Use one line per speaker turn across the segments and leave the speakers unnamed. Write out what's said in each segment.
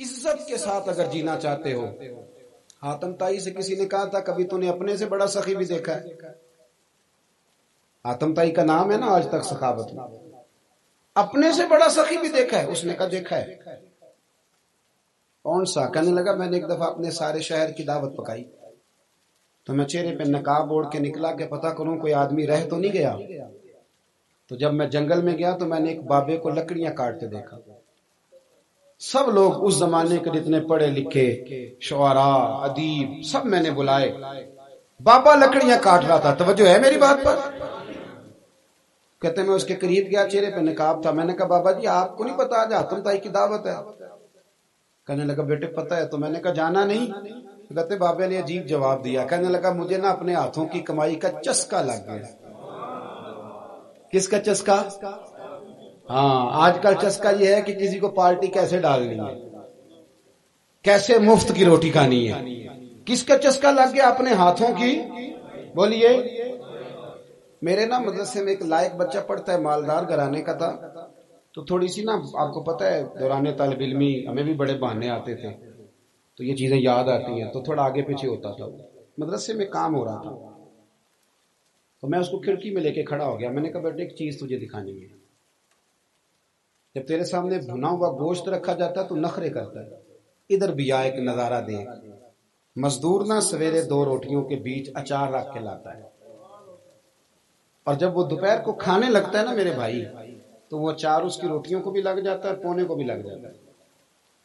عزت کے ساتھ اگر جینا چاہتے ہو. حاتم طائی سے کسی نے کہا تھا کبھی تو نے اپنے سے بڑا سخی بھی دیکھا ہے؟ حاتم طائی کا نام ہے نا آج تک سخاوت میں. اپنے سے بڑا سخی بھی دیکھا ہے؟ اس نے کہا دیکھا ہے. کون سا؟ کہنے لگا میں نے ایک دفعہ اپنے سارے شہر کی دعوت پکائی تو میں چہرے پہ نقاب اوڑھ کے نکلا کہ پتہ کروں کوئی آدمی رہ تو نہیں گیا. تو جب میں جنگل میں گیا تو میں نے ایک بابے کو لکڑیاں کاٹتے دیکھا. سب لوگ اس زمانے کے جتنے پڑھے لکھے شعراء ادیب سب میں نے بلائے. بابا لکڑیاں کاٹ رہا تھا. توجہ ہے میری بات پر؟ کہتے میں اس کے قریب گیا, چہرے پہ نقاب تھا. میں نے کہا بابا جی آپ کو نہیں پتا آج حاتم طائی کی دعوت ہے؟ کہنے لگا بیٹے پتا ہے. تو میں نے کہا جانا نہیں؟ کہتے بابا نے عجیب جواب دیا. کہنے لگا مجھے نا اپنے ہاتھوں کی کمائی کا چسکا لگ گیا. کس کا چسکا؟ ہاں آج کل چسکا یہ ہے کہ کسی کو پارٹی کیسے ڈالنی ہے, کیسے مفت کی روٹی کھانی ہے. کس کا چسکا لگ گیا؟ اپنے ہاتھوں کی. بولیے. میرے نا مدرسے میں ایک لائق بچہ پڑھتا ہے, مالدار گھرانے کا تھا. تو تھوڑی سی نا آپ کو پتہ ہے دوران طالب علمی ہمیں بھی بڑے بہانے آتے تھے تو یہ چیزیں یاد آتی ہیں تو تھوڑا آگے پیچھے ہوتا تھا. مدرسے میں کام ہو رہا تھا تو میں اس کو کھڑکی میں لے کے کھڑا ہو گیا. میں نے کہا بیٹے ایک چیز تجھے دکھانی ہے. جب تیرے سامنے بھنا ہوا گوشت رکھا جاتا ہے تو نخرے کرتا ہے. ادھر بھی آ ایک نظارہ دیکھ. مزدور نہ سویرے 2 روٹیوں کے بیچ اچار رکھ کے لاتا ہے اور جب وہ دوپہر کو کھانے لگتا ہے نا میرے بھائی تو وہ اچار اس کی روٹیوں کو بھی لگ جاتا ہے, پونے کو بھی لگ جاتا ہے.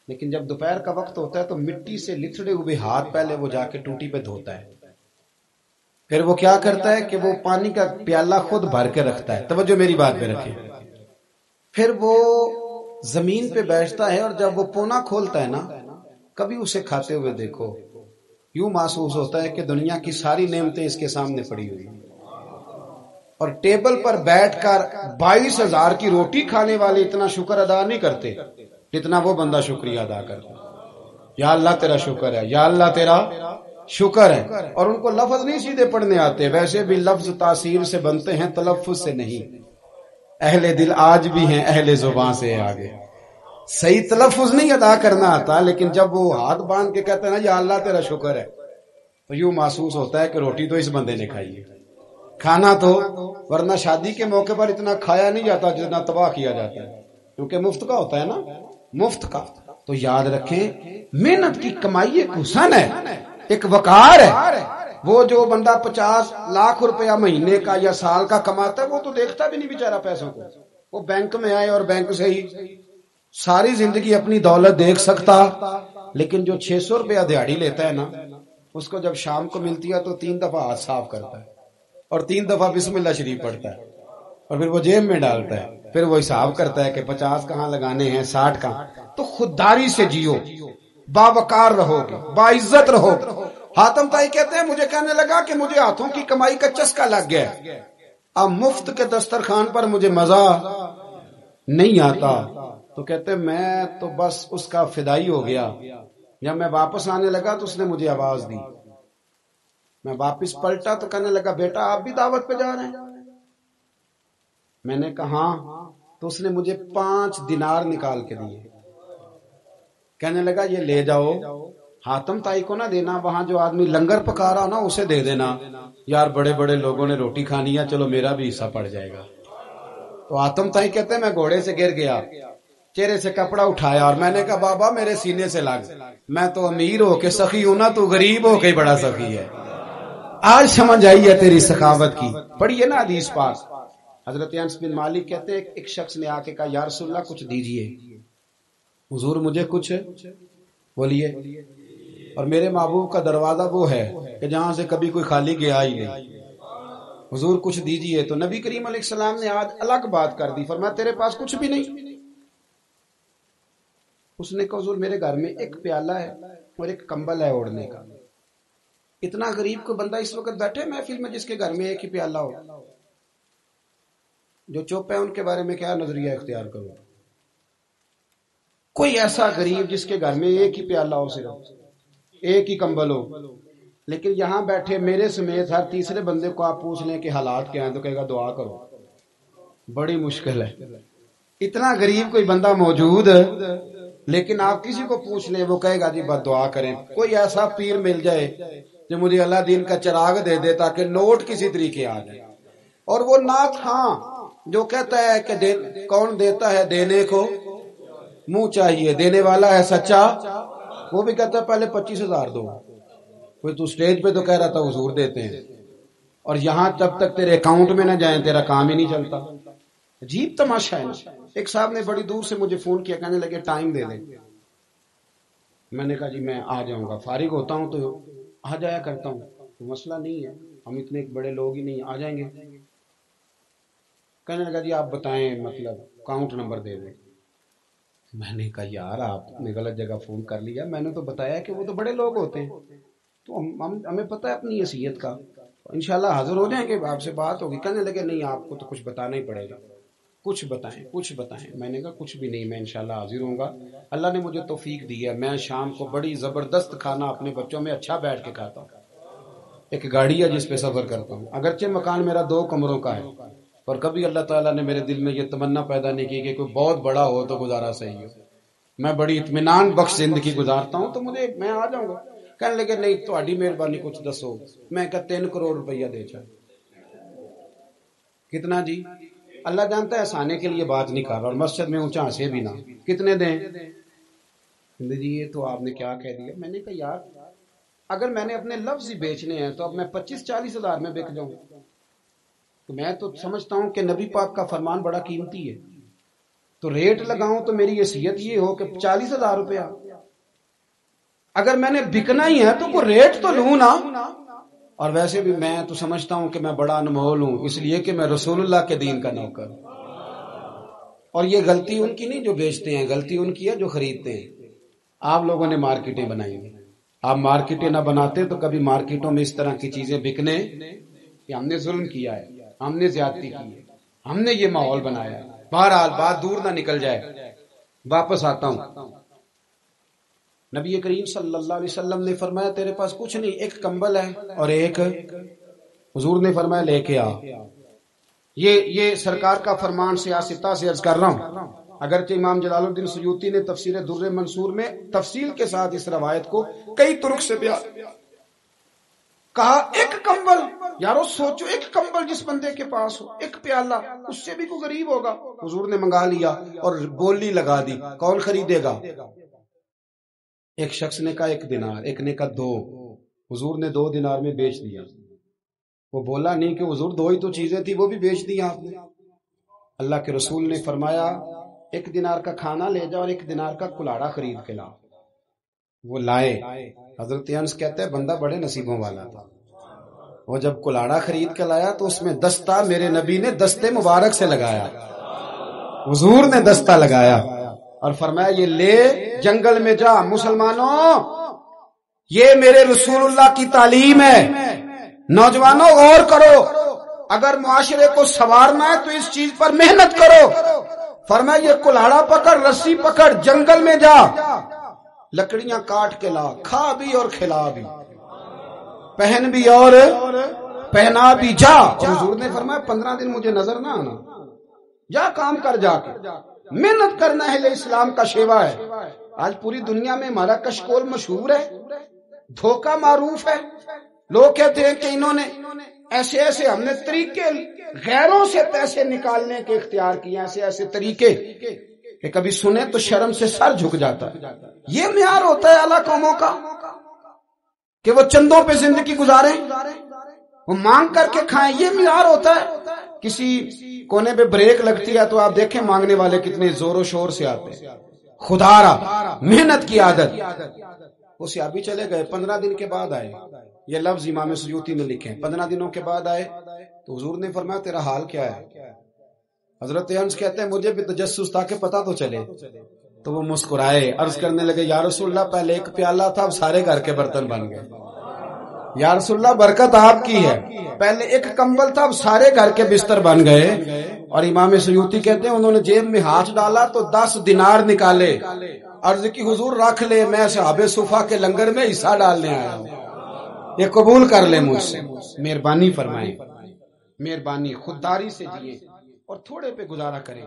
لیکن جب دوپہر کا وقت ہوتا ہے تو مٹی سے لتھڑے ہوئے ہاتھ پہلے وہ جا کے ٹوٹی پہ دھوتا ہے. پھر وہ کیا کرتا ہے کہ وہ پانی کا پیالہ خود بھر کے رکھتا ہے. توجہ میری بات پہ رکھیں. پھر وہ زمین پہ بیٹھتا ہے اور جب وہ پونا کھولتا ہے نا کبھی اسے کھاتے ہوئے دیکھو یوں محسوس ہوتا ہے کہ دنیا کی ساری نعمتیں اس کے سامنے پڑی ہوئی ہیں. اور ٹیبل پر بیٹھ کر 22,000 کی روٹی کھانے والے اتنا شکر ادا نہیں کرتے جتنا وہ بندہ شکریہ ادا کرتا. یا اللہ تیرا شکر ہے, یا اللہ تیرا شکر ہے. اور ان کو لفظ نہیں سیدھے پڑھنے آتے, ویسے بھی لفظ تاثیر سے بنتے ہیں تلفظ سے نہیں. اہل دل آج بھی ہیں اہل زبان سے آگے. صحیح تلفظ نہیں ادا کرنا آتا لیکن جب وہ ہاتھ باندھ کے کہتے ہیں نا یا اللہ تیرا شکر ہے تو یوں محسوس ہوتا ہے کہ روٹی تو اس بندے نے کھائی ہے, کھانا تو, ورنہ شادی کے موقع پر اتنا کھایا نہیں جاتا جتنا تباہ کیا جاتا ہے کیونکہ مفت کا ہوتا ہے نا, مفت کا. تو یاد رکھیں محنت کی کمائی ایک حسن ہے, ایک وقار ہے. وہ جو بندہ 50 لاکھ روپیہ مہینے کا یا سال کا کماتا ہے وہ تو دیکھتا بھی نہیں بیچارہ پیسوں کو. وہ بینک میں آئے اور بینک سے ہی ساری زندگی اپنی دولت دیکھ سکتا, لیکن جو 600 روپیہ دیہاڑی لیتا ہے نا اس کو جب شام کو ملتی ہے تو 3 دفعہ ہاتھ صاف کرتا ہے اور 3 دفعہ بسم اللہ شریف پڑھتا ہے اور پھر وہ جیب میں ڈالتا ہے. پھر وہ حساب کرتا ہے کہ 50 کہاں لگانے ہیں, 60 کہاں. تو خودداری سے جیو, باوقار رہو گے, باعزت رہو گے. حاتم طائی کہتے ہیں مجھے کہنے لگا کہ مجھے ہاتھوں کی کمائی کا چسکا لگ گیا, اب مفت کے دسترخوان پر مجھے مزہ نہیں آتا. تو کہتے میں تو بس اس کا فدائی ہو گیا. جب میں واپس آنے لگا تو اس نے مجھے آواز دی. میں واپس پلٹا تو کہنے لگا بیٹا آپ بھی دعوت پہ جا رہے ہیں؟ میں نے کہا ہاں. تو اس نے مجھے 5 دینار نکال کے دیے. کہنے لگا یہ لے جاؤ, حاتم طائی کو نہ دینا, وہاں جو آدمی لنگر پکا رہا نا اسے دے دینا. یار بڑے بڑے لوگوں نے روٹی کھانی ہے, چلو میرا بھی حصہ پڑ جائے گا. تو حاتم طائی کہتے ہیں میں گھوڑے سے گر گیا, چہرے سے کپڑا اٹھایا اور میں نے کہا بابا میرے سینے سے لگ, میں تو امیر ہو کے سخی ہوں نا, تو غریب ہو کے بڑا سخی ہے. آج سمجھ آئی ہے تیری سخاوت کی. پڑھیے نا حدیث پاک. حضرت انس بن مالک کہتے ہیں ایک شخص نے آ کے کہا یا رسول اللہ کچھ دیجئے. حضور مجھے کچھ بولیے. اور میرے محبوب کا دروازہ وہ ہے کہ جہاں سے کبھی کوئی خالی گیا ہی نہیں. حضور کچھ دیجئے. تو نبی کریم علیہ السلام نے آج الگ بات کر دی, فرمایا تیرے پاس کچھ بھی نہیں. اس نے کہا حضور میرے گھر میں ایک پیالہ ہے اور ایک کمبل ہے اوڑھنے کا. اتنا غریب کو بندہ اس وقت بیٹھے محفل میں جس کے گھر میں ایک ہی پیالہ ہو. جو چپ ہے ان کے بارے میں کیا نظریہ اختیار کرو. کوئی ایسا غریب جس کے گھر میں ایک ہی پیالہ ہو, صرف ایک ہی کمبل ہو. لیکن یہاں بیٹھے میرے سمیت ہر تیسرے بندے کو آپ پوچھ لیں کہ حالات کیا ہیں تو کہے گا دعا کرو. بڑی مشکل ہے. اتنا غریب کوئی بندہ موجود لیکن آپ کسی کو پوچھ لیں وہ کہے گا جی بس دعا کریں، کوئی ایسا پیر مل جائے جو مجھے اللہ دین کا چراغ دے دے تاکہ نوٹ کسی طریقے آ جائے۔ اور وہ نعت ہاں جو کہتا ہے کہ کون دیتا ہے دینے کو منہ چاہیے، دینے والا ہے سچا، وہ بھی کہتا ہے پہلے 25,000 دو۔ کوئی تو سٹیج پہ تو کہہ رہا تھا حضور دیتے ہیں، اور یہاں جب تک تیرے اکاؤنٹ میں نہ جائیں تیرا کام ہی نہیں چلتا۔ عجیب تماشا ہے نا۔ ایک صاحب نے بڑی دور سے مجھے فون کیا، کہنے لگے ٹائم دے دیں۔ میں نے کہا جی میں آ جاؤں گا، فارغ ہوتا ہوں تو آ جایا کرتا ہوں، تو مسئلہ نہیں ہے، ہم اتنے بڑے لوگ ہی نہیں، آ جائیں گے۔ کہنے لگا جی آپ بتائیں مطلب اکاؤنٹ نمبر دے دیں۔ میں نے کہا یار آپ نے غلط جگہ فون کر لیا، میں نے تو بتایا کہ وہ تو بڑے لوگ ہوتے ہیں، تو ہمیں پتہ ہے اپنی حیثیت کا، انشاءاللہ حاضر ہو جائیں گے، آپ سے بات ہوگی۔ کہنے لگے نہیں آپ کو تو کچھ بتانا ہی پڑے گا، کچھ بتائیں کچھ بتائیں۔ میں نے کہا کچھ بھی نہیں، میں انشاءاللہ حاضر ہوں گا، اللہ نے مجھے توفیق دی ہے، میں شام کو بڑی زبردست کھانا اپنے بچوں میں اچھا بیٹھ کے کھاتا ہوں۔ ایک گاڑی ہے جس پہ سفر کرتا ہوں، اگرچہ مکان میرا 2 کمروں کا ہے، اور کبھی اللہ تعالیٰ نے میرے دل میں یہ تمنا پیدا نہیں کی کہ کوئی بہت بڑا ہو تو گزارا صحیح ہو، میں بڑی اطمینان بخش زندگی گزارتا ہوں، تو میں آ جاؤں گا۔ کہنے لگے نہیں تہاڈی مہربانی کچھ دسو۔ میں کہا 3 کروڑ روپیہ دے چاہے۔ کتنا جی؟ اللہ جانتا ہے ہنسانے کے لیے بات نہیں کر رہا، اور مسجد میں اونچا ہنسے بھی نہ، کتنے دیں؟ جی یہ تو آپ نے کیا کہہ دیا۔ میں نے کہا یار اگر میں نے اپنے لفظ ہی بیچنے ہیں تو اب میں 25-40 ہزار میں بک جاؤں، تو میں تو سمجھتا ہوں کہ نبی پاک کا فرمان بڑا قیمتی ہے، تو ریٹ لگاؤں تو میری حیثیت یہ ہو کہ 40,000 روپیہ۔ اگر میں نے بکنا ہی ہے تو کوئی ریٹ تو لوں نا۔ اور ویسے بھی میں تو سمجھتا ہوں کہ میں بڑا انمول ہوں، اس لیے کہ میں رسول اللہ کے دین کا نوکر ہوں۔ اور یہ غلطی ان کی نہیں جو بیچتے ہیں، غلطی ان کی ہے جو خریدتے ہیں۔ آپ لوگوں نے مارکیٹیں بنائی ہیں، آپ مارکیٹیں نہ بناتے تو کبھی مارکیٹوں میں اس طرح کی چیزیں بکنے کہ ہم نے ظلم کیا ہے، ہم نے زیادتی کی ہے، ہم نے یہ ماحول بنایا ہے۔ بہرحال بات دور نہ نکل جائے، واپس آتا ہوں۔ نبی کریم صلی اللہ علیہ وسلم نے فرمایا تیرے پاس کچھ نہیں، ایک کمبل ہے اور ایک، حضور نے فرمایا لے کے آ۔ یہ سرکار کا فرمان سیاستہ سے عرض کر رہا ہوں، اگرچہ امام جلال الدین سیوطی نے تفسیر در منصور میں تفصیل کے ساتھ اس روایت کو کئی طرق سے بیان کہا۔ ایک کمبل، یارو سوچو ایک کمبل جس بندے کے پاس ہو، ایک پیالہ، اس سے بھی کوئی غریب ہوگا۔ حضور نے منگا لیا اور بولی لگا دی، کون خریدے گا؟ ایک شخص نے کہا 1 دینار، ایک نے کہا 2، حضور نے 2 دینار میں بیچ دیا۔ وہ بولا نہیں کہ حضور 2 ہی تو چیزیں تھی، وہ بھی بیچ دی آپ نے۔ اللہ کے رسول نے فرمایا 1 دینار کا کھانا لے جا اور 1 دینار کا کلاڑا خرید کے لا۔ وہ لائے۔ حضرت انس کہتے ہیں بندہ بڑے نصیبوں والا تھا، وہ جب کلاڑا خرید کے لایا تو اس میں دستہ میرے نبی نے دستے مبارک سے لگایا، حضور نے دستہ لگایا اور فرمایا یہ لے جنگل میں جا۔ مسلمانوں یہ میرے رسول اللہ کی تعلیم ہے، نوجوانوں غور کرو، اگر معاشرے کو سنوارنا ہے تو اس چیز پر محنت کرو۔ فرمایا یہ کلاڑا پکڑ، رسی پکڑ، جنگل میں جا، لکڑیاں کاٹ کے لا، کھا بھی اور کھلا بھی، پہن بھی اور پہنا بھی، جا۔ اور حضور نے فرمایا 15 دن مجھے نظر نہ آنا، جا کام کر، جا کے محنت کرنا ہے، اسلام کا شیوا ہے۔ آج پوری دنیا میں ہمارا کشکول مشہور ہے، دھوکہ معروف ہے۔ لوگ کہتے ہیں کہ انہوں نے ایسے ہم نے طریقے غیروں سے پیسے نکالنے کے اختیار کیے، ایسے طریقے کہ کبھی سنے تو شرم سے سر جھک جاتا ہے۔ یہ معیار ہوتا ہے اعلیٰ قوموں کا کہ وہ چندوں پہ زندگی گزاریں، وہ مانگ کر کے کھائیں، یہ معیار ہوتا ہے۔ کسی کونے پہ بریک لگتی ہے تو آپ دیکھیں مانگنے والے کتنے زور و شور سے آتے ہیں۔ خدارا محنت کی عادت۔ وہ صحابی چلے گئے، 15 دن کے بعد آئے، یہ لفظ امام سیوطی نے لکھے، 15 دنوں کے بعد آئے تو حضور نے فرمایا تیرا حال کیا ہے؟ حضرت انس کہتے ہیں مجھے بھی تجسس تھا کہ پتہ تو چلے، تو وہ مسکرائے، عرض کرنے لگے یا رسول اللہ پہلے 1 پیالہ تھا، اب سارے گھر کے برتن بن گئے۔ یا رسول اللہ برکت آپ کی ہے، پہلے 1 کمبل تھا، اب سارے گھر کے بستر بن گئے۔ اور امام سیوطی کہتے ہیں انہوں نے جیب میں ہاتھ ڈالا تو 10 دینار نکالے، عرض کی حضور رکھ لے، میں صحابہ صفا کے لنگر میں حصہ ڈالنے آیا ہوں، یہ قبول کر لے مجھ سے۔ مہربانی فرمائیں، مہربانی، خودداری سے جیے اور تھوڑے پہ گزارا کریں۔